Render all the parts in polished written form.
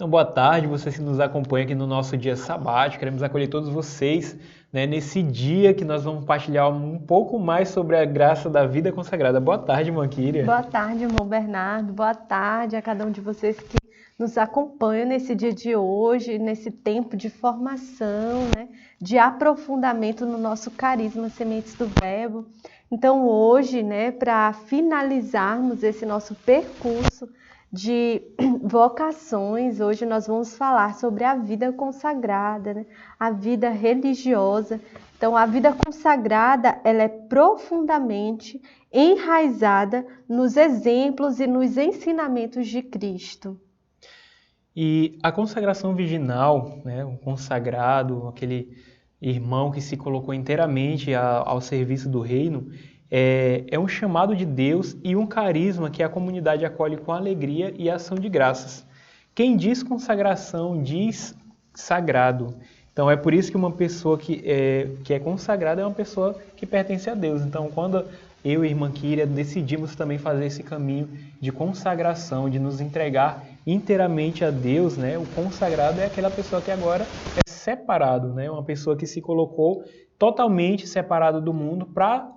Então, boa tarde, você que nos acompanha aqui no nosso dia sabático. Queremos acolher todos vocês, né, nesse dia que nós vamos compartilhar um pouco mais sobre a graça da vida consagrada. Boa tarde, irmã Kíria. Boa tarde, irmão Bernardo. Boa tarde a cada um de vocês que nos acompanham nesse dia de hoje, nesse tempo de formação, né, de aprofundamento no nosso carisma Sementes do Verbo. Então, hoje, né, para finalizarmos esse nosso percurso de vocações, hoje nós vamos falar sobre a vida consagrada, né, a vida religiosa. Então, a vida consagrada, ela é profundamente enraizada nos exemplos e nos ensinamentos de Cristo. E a consagração virginal, né, o consagrado, aquele irmão que se colocou inteiramente ao serviço do reino, é um chamado de Deus e um carisma que a comunidade acolhe com alegria e ação de graças. Quem diz consagração diz sagrado. Então é por isso que uma pessoa que é consagrada é uma pessoa que pertence a Deus. Então quando eu e a irmã Kíria decidimos também fazer esse caminho de consagração, de nos entregar inteiramente a Deus, né? O consagrado é aquela pessoa que agora é separado, né? Uma pessoa que se colocou totalmente separado do mundo para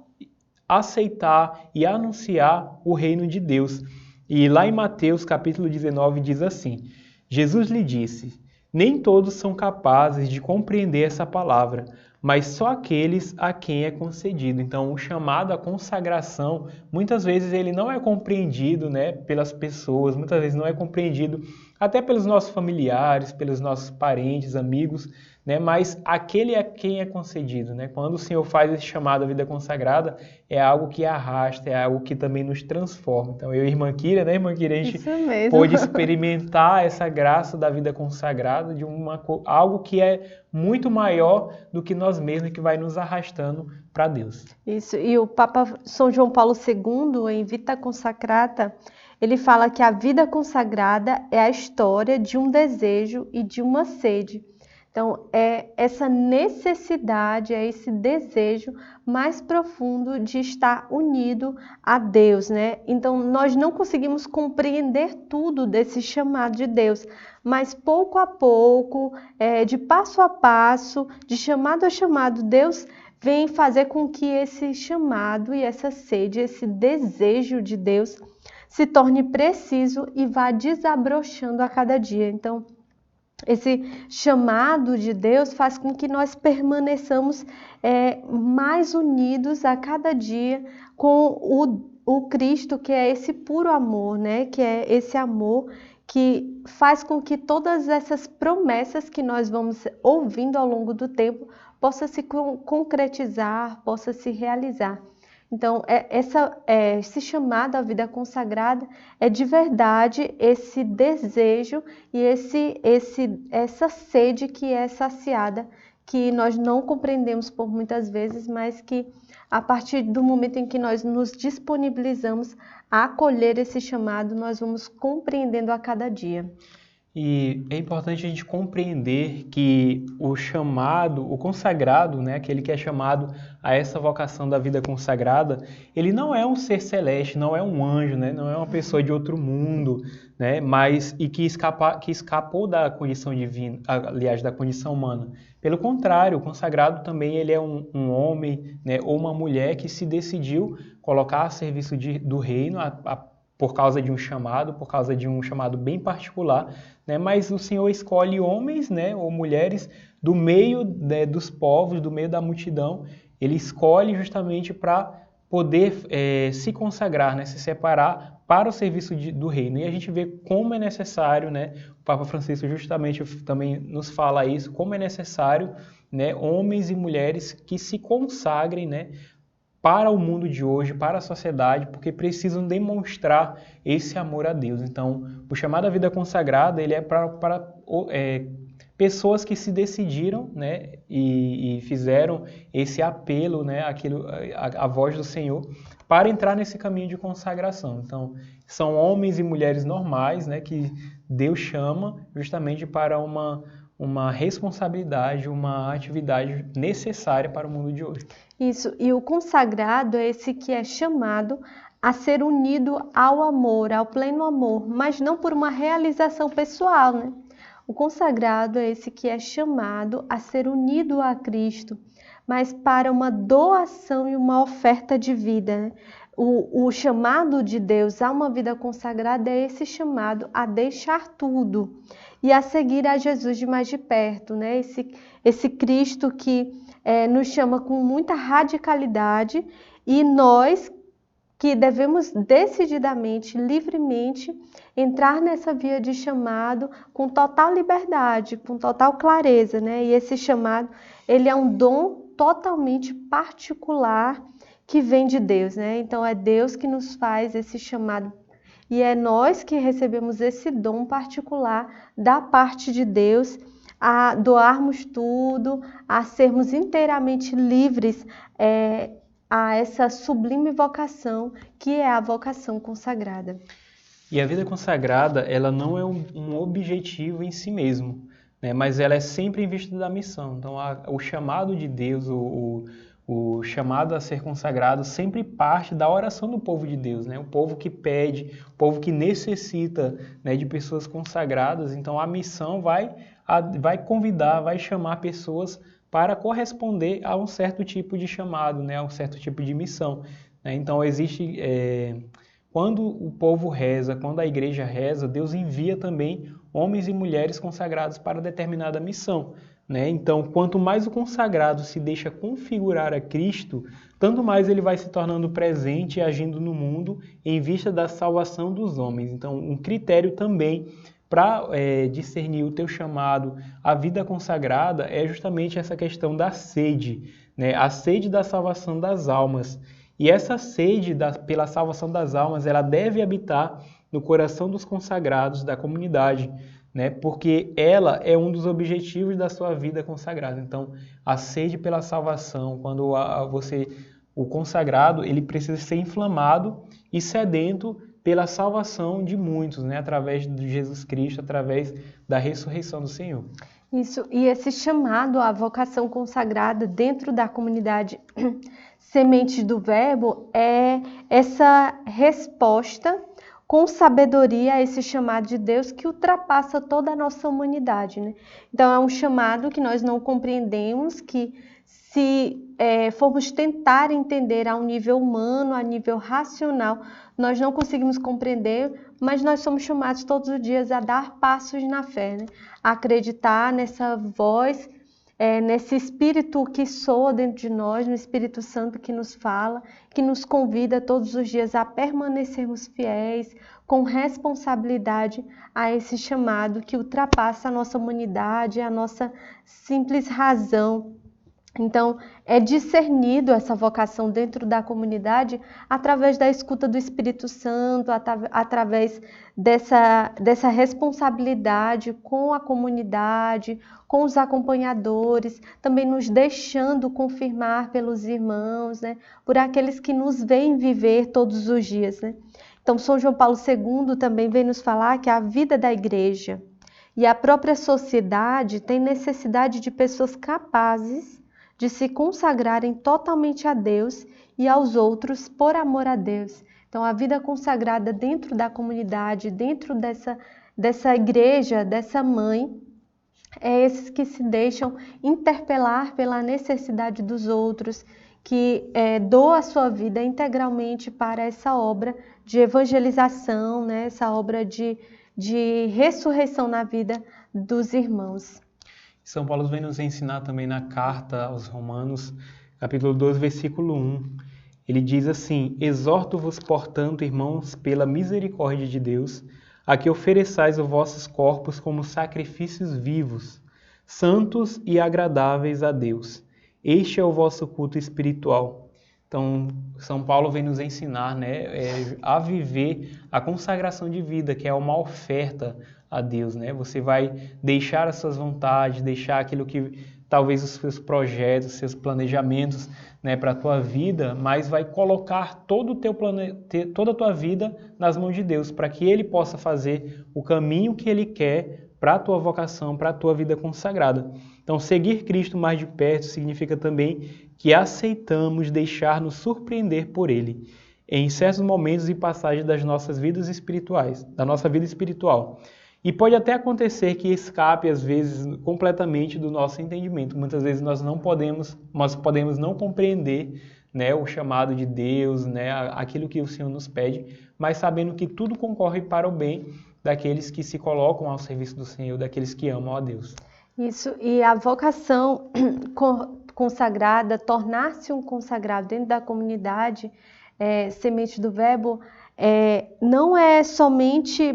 aceitar e anunciar o reino de Deus. E lá em Mateus capítulo 19 diz assim: Jesus lhe disse: nem todos são capazes de compreender essa palavra, mas só aqueles a quem é concedido. Então, o chamado à consagração, muitas vezes ele não é compreendido, né, pelas pessoas, muitas vezes não é compreendido até pelos nossos familiares, pelos nossos parentes, amigos, né, mas aquele a quem é concedido, né? Quando o Senhor faz esse chamado à vida consagrada, é algo que arrasta, é algo que também nos transforma. Então, eu e a irmã Kíria, né, irmã Kíria, a gente pôde experimentar essa graça da vida consagrada, de algo que é muito maior do que nós mesmos, que vai nos arrastando para Deus. Isso, e o Papa São João Paulo II, em Vita Consacrata, ele fala que a vida consagrada é a história de um desejo e de uma sede. Então, é essa necessidade, é esse desejo mais profundo de estar unido a Deus, né? Então, nós não conseguimos compreender tudo desse chamado de Deus, mas pouco a pouco, de passo a passo, de chamado a chamado, Deus vem fazer com que esse chamado e essa sede, esse desejo de Deus se torne preciso e vá desabrochando a cada dia. Então, esse chamado de Deus faz com que nós permaneçamos mais unidos a cada dia com o Cristo, que é esse puro amor, né? Que é esse amor que faz com que todas essas promessas que nós vamos ouvindo ao longo do tempo possa se concretizar, possa se realizar. Então, esse chamado à vida consagrada é de verdade esse desejo e essa sede que é saciada, que nós não compreendemos por muitas vezes, mas que a partir do momento em que nós nos disponibilizamos a acolher esse chamado, nós vamos compreendendo a cada dia. E é importante a gente compreender que o chamado, o consagrado, né, aquele que é chamado a essa vocação da vida consagrada, ele não é um ser celeste, não é um anjo, né, não é uma pessoa de outro mundo, né, que escapou da condição divina, aliás, da condição humana. Pelo contrário, o consagrado também ele é um homem, né, ou uma mulher que se decidiu colocar a serviço do reino, por causa de um chamado bem particular, né? Mas o Senhor escolhe homens, né, ou mulheres do meio, né, dos povos, do meio da multidão. Ele escolhe justamente para poder se consagrar, né, se separar para o serviço do reino. E a gente vê como é necessário, né, o Papa Francisco justamente também nos fala isso, como é necessário, né, homens e mulheres que se consagrem, né, para o mundo de hoje, para a sociedade, porque precisam demonstrar esse amor a Deus. Então, o chamado à vida consagrada, ele é para pessoas que se decidiram, né, e fizeram esse apelo, né, a voz do Senhor, para entrar nesse caminho de consagração. Então, são homens e mulheres normais, né, que Deus chama justamente para uma responsabilidade, uma atividade necessária para o mundo de hoje. Isso, e o consagrado é esse que é chamado a ser unido ao amor, ao pleno amor, mas não por uma realização pessoal, né? O consagrado é esse que é chamado a ser unido a Cristo, mas para uma doação e uma oferta de vida, né? O chamado de Deus a uma vida consagrada é esse chamado a deixar tudo e a seguir a Jesus de mais de perto, né? Esse Cristo que nos chama com muita radicalidade e nós que devemos decididamente, livremente, entrar nessa via de chamado com total liberdade, com total clareza, né? E esse chamado, ele é um dom totalmente particular que vem de Deus, né? Então é Deus que nos faz esse chamado e é nós que recebemos esse dom particular da parte de Deus a doarmos tudo, a sermos inteiramente livres a essa sublime vocação que é a vocação consagrada. E a vida consagrada, ela não é um objetivo em si mesmo, né? Mas ela é sempre em vista da missão. Então, o chamado de Deus, o chamado a ser consagrado sempre parte da oração do povo de Deus, né? O povo que pede, o povo que necessita, né, de pessoas consagradas. Então, a missão vai convidar, vai chamar pessoas para corresponder a um certo tipo de chamado, né, a um certo tipo de missão, né? Então, quando o povo reza, quando a igreja reza, Deus envia também homens e mulheres consagrados para determinada missão, né? Então, quanto mais o consagrado se deixa configurar a Cristo, tanto mais ele vai se tornando presente e agindo no mundo em vista da salvação dos homens. Então, um critério também para discernir o teu chamado à vida consagrada é justamente essa questão da sede, né? A sede da salvação das almas. E essa sede pela salvação das almas, ela deve habitar no coração dos consagrados da comunidade, né? Porque ela é um dos objetivos da sua vida consagrada. Então, a sede pela salvação, quando o consagrado, ele precisa ser inflamado e sedento pela salvação de muitos, né? Através de Jesus Cristo, através da ressurreição do Senhor. Isso, e esse chamado à vocação consagrada dentro da comunidade Semente do Verbo é essa resposta com sabedoria a esse chamado de Deus que ultrapassa toda a nossa humanidade, né? Então é um chamado que nós não compreendemos, que se formos tentar entender a um nível humano, a nível racional, nós não conseguimos compreender, mas nós somos chamados todos os dias a dar passos na fé, né? A acreditar nessa voz, nesse Espírito que soa dentro de nós, no Espírito Santo que nos fala, que nos convida todos os dias a permanecermos fiéis, com responsabilidade a esse chamado que ultrapassa a nossa humanidade, a nossa simples razão. Então, é discernido essa vocação dentro da comunidade através da escuta do Espírito Santo, através dessa responsabilidade com a comunidade, com os acompanhadores, também nos deixando confirmar pelos irmãos, né, por aqueles que nos veem viver todos os dias, né? Então, São João Paulo II também vem nos falar que a vida da igreja e a própria sociedade tem necessidade de pessoas capazes de se consagrarem totalmente a Deus e aos outros por amor a Deus. Então, a vida consagrada dentro da comunidade, dentro dessa igreja, dessa mãe, é esses que se deixam interpelar pela necessidade dos outros, que doa a sua vida integralmente para essa obra de evangelização, né? Essa obra de ressurreição na vida dos irmãos. São Paulo vem nos ensinar também na carta aos Romanos, capítulo 12, versículo 1. Ele diz assim: exorto-vos, portanto, irmãos, pela misericórdia de Deus, a que ofereçais os vossos corpos como sacrifícios vivos, santos e agradáveis a Deus. Este é o vosso culto espiritual. Então, São Paulo vem nos ensinar, né, a viver a consagração de vida, que é uma oferta a Deus, né? Você vai deixar as suas vontades, deixar aquilo que talvez os seus projetos, os seus planejamentos, né, para a tua vida, mas vai colocar todo o toda a tua vida nas mãos de Deus, para que Ele possa fazer o caminho que Ele quer para a tua vocação, para a tua vida consagrada. Então, seguir Cristo mais de perto significa também que aceitamos deixar-nos surpreender por Ele em certos momentos e passagens das nossas vidas espirituais, da nossa vida espiritual. E pode até acontecer que escape, às vezes, completamente do nosso entendimento. Muitas vezes nós podemos não compreender, né, o chamado de Deus, né, aquilo que o Senhor nos pede, mas sabendo que tudo concorre para o bem daqueles que se colocam ao serviço do Senhor, daqueles que amam a Deus. Isso, e a vocação consagrada, tornar-se um consagrado dentro da comunidade, Semente do Verbo, não é somente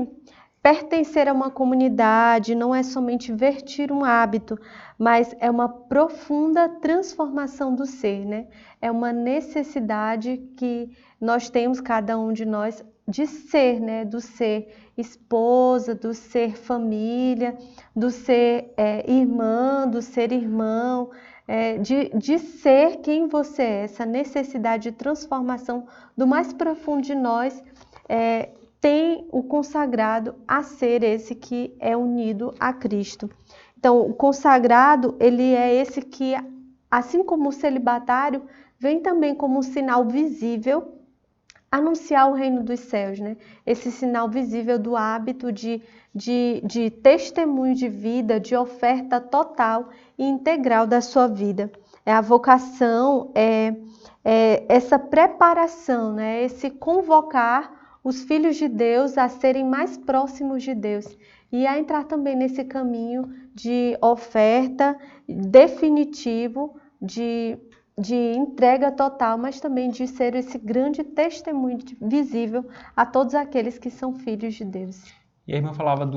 pertencer a uma comunidade, não é somente vestir um hábito, mas é uma profunda transformação do ser, né? É uma necessidade que nós temos, cada um de nós, de ser, né? Do ser esposa, do ser família, do ser irmã, do ser irmão, de ser quem você é. Essa necessidade de transformação do mais profundo de nós tem o consagrado a ser esse que é unido a Cristo. Então, o consagrado, ele é esse que, assim como o celibatário, vem também como um sinal visível anunciar o reino dos céus, né? Esse sinal visível do hábito de testemunho de vida, de oferta total e integral da sua vida. A vocação é essa preparação, né? Esse convocar os filhos de Deus a serem mais próximos de Deus e a entrar também nesse caminho de oferta definitivo, de entrega total, mas também de ser esse grande testemunho visível a todos aqueles que são filhos de Deus. E a irmã falava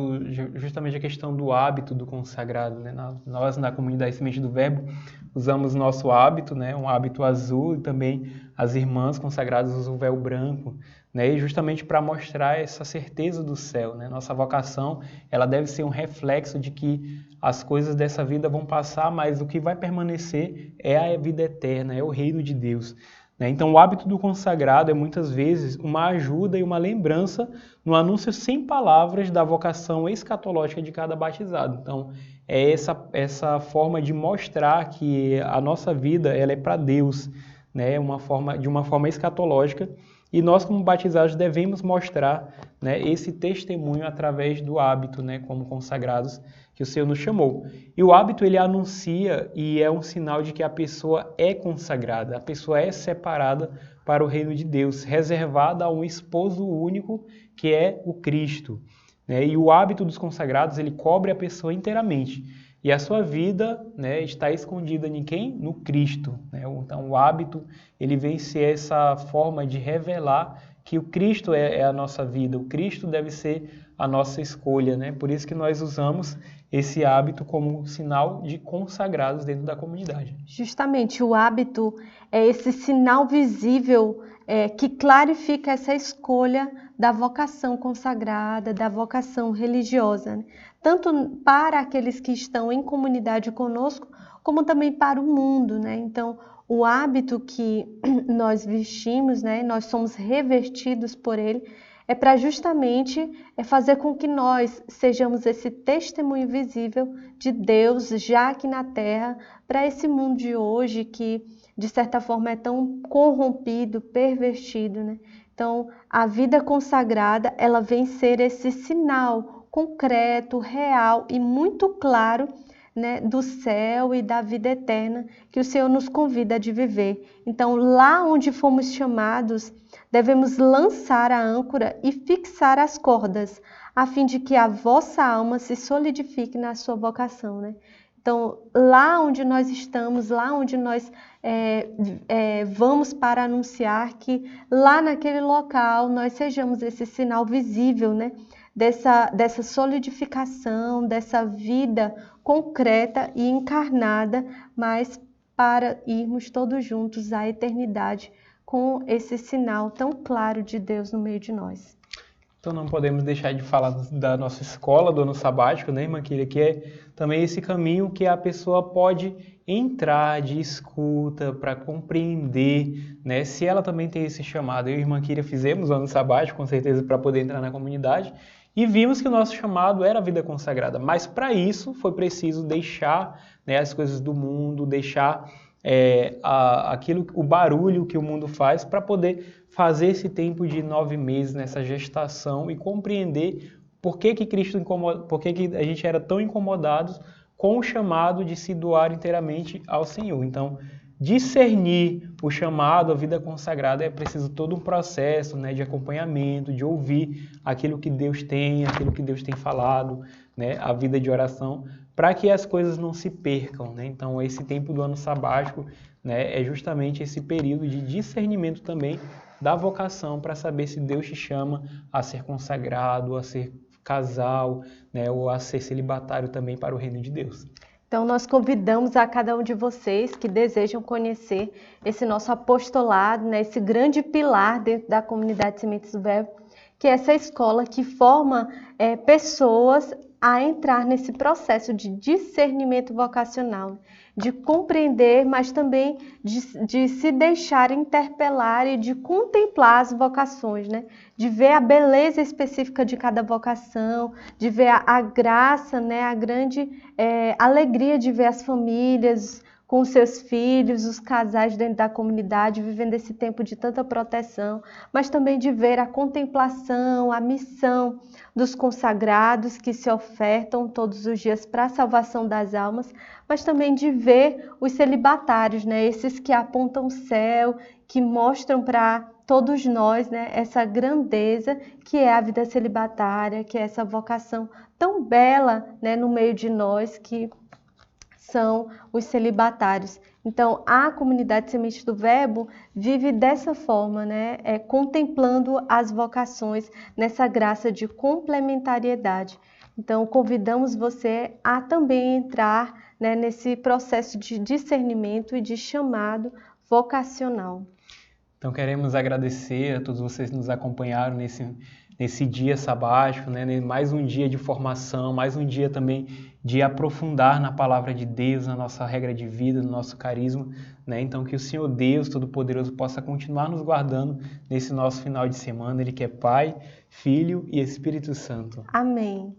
justamente a questão do hábito do consagrado, né? Nós, na comunidade Semente do Verbo, usamos nosso hábito, né? Um hábito azul, e também as irmãs consagradas usam o véu branco, né? E justamente para mostrar essa certeza do céu, né? Nossa vocação, ela deve ser um reflexo de que as coisas dessa vida vão passar, mas o que vai permanecer é a vida eterna, é o reino de Deus. Então, o hábito do consagrado é muitas vezes uma ajuda e uma lembrança no anúncio sem palavras da vocação escatológica de cada batizado. Então, é essa forma de mostrar que a nossa vida ela é para Deus, né? De uma forma escatológica. E nós, como batizados, devemos mostrar, né, esse testemunho através do hábito, né, como consagrados, que o Senhor nos chamou. E o hábito, ele anuncia e é um sinal de que a pessoa é consagrada, a pessoa é separada para o reino de Deus, reservada a um esposo único, que é o Cristo. Né? E o hábito dos consagrados, ele cobre a pessoa inteiramente. E a sua vida, né, está escondida em quem? No Cristo. Né? Então, o hábito, ele vem ser essa forma de revelar que o Cristo é a nossa vida, o Cristo deve ser a nossa escolha. Né? Por isso que nós usamos esse hábito como sinal de consagrados dentro da comunidade. Justamente, o hábito é esse sinal visível que clarifica essa escolha da vocação consagrada, da vocação religiosa, né? Tanto para aqueles que estão em comunidade conosco, como também para o mundo, né? Então, o hábito que nós vestimos, né? Nós somos revestidos por ele, é para justamente fazer com que nós sejamos esse testemunho visível de Deus já aqui na Terra, para esse mundo de hoje que, de certa forma, é tão corrompido, pervertido, né? Então, a vida consagrada, ela vem ser esse sinal concreto, real e muito claro, né, do céu e da vida eterna que o Senhor nos convida a viver. Então, lá onde fomos chamados, devemos lançar a âncora e fixar as cordas, a fim de que a vossa alma se solidifique na sua vocação, né? Então, lá onde nós estamos, lá onde nós vamos para anunciar, que lá naquele local nós sejamos esse sinal visível, né? Dessa solidificação, dessa vida concreta e encarnada, mas para irmos todos juntos à eternidade com esse sinal tão claro de Deus no meio de nós. Então não podemos deixar de falar da nossa escola, do ano sabático, né, irmã Kira, que é também esse caminho que a pessoa pode entrar de escuta para compreender, né, se ela também tem esse chamado. Eu e a irmã Kira fizemos o ano sabático, com certeza, para poder entrar na comunidade, e vimos que o nosso chamado era a vida consagrada, mas para isso foi preciso deixar, né, as coisas do mundo, deixar o barulho que o mundo faz para poder fazer esse tempo de 9 meses nessa gestação e compreender Por que que por que que a gente era tão incomodados com o chamado de se doar inteiramente ao Senhor? Então, discernir o chamado à vida consagrada é preciso todo um processo, né, de acompanhamento, de ouvir aquilo que Deus tem, aquilo que Deus tem falado, né, a vida de oração, para que as coisas não se percam, né? Então, esse tempo do ano sabático, né, é justamente esse período de discernimento também da vocação para saber se Deus te chama a ser consagrado, a ser casal, né, ou a ser celibatário também para o reino de Deus. Então, nós convidamos a cada um de vocês que desejam conhecer esse nosso apostolado, né, esse grande pilar dentro da comunidade Sementes do Verbo, que é essa escola que forma pessoas a entrar nesse processo de discernimento vocacional, de compreender, mas também de se deixar interpelar e de contemplar as vocações, né? De ver a beleza específica de cada vocação, de ver a graça, né? A grande alegria de ver as famílias com os seus filhos, os casais dentro da comunidade, vivendo esse tempo de tanta proteção, mas também de ver a contemplação, a missão dos consagrados que se ofertam todos os dias para a salvação das almas, mas também de ver os celibatários, né? Esses que apontam o céu, que mostram para todos nós, né, essa grandeza que é a vida celibatária, que é essa vocação tão bela, né, no meio de nós, que são os celibatários. Então, a comunidade Semente do Verbo vive dessa forma, né? Contemplando as vocações nessa graça de complementariedade. Então, convidamos você a também entrar, né, nesse processo de discernimento e de chamado vocacional. Então, queremos agradecer a todos vocês que nos acompanharam nesse dia sabático, né? Mais um dia de formação, mais um dia também de aprofundar na palavra de Deus, na nossa regra de vida, no nosso carisma, né? Então, que o Senhor Deus Todo-Poderoso possa continuar nos guardando nesse nosso final de semana. Ele que é Pai, Filho e Espírito Santo. Amém.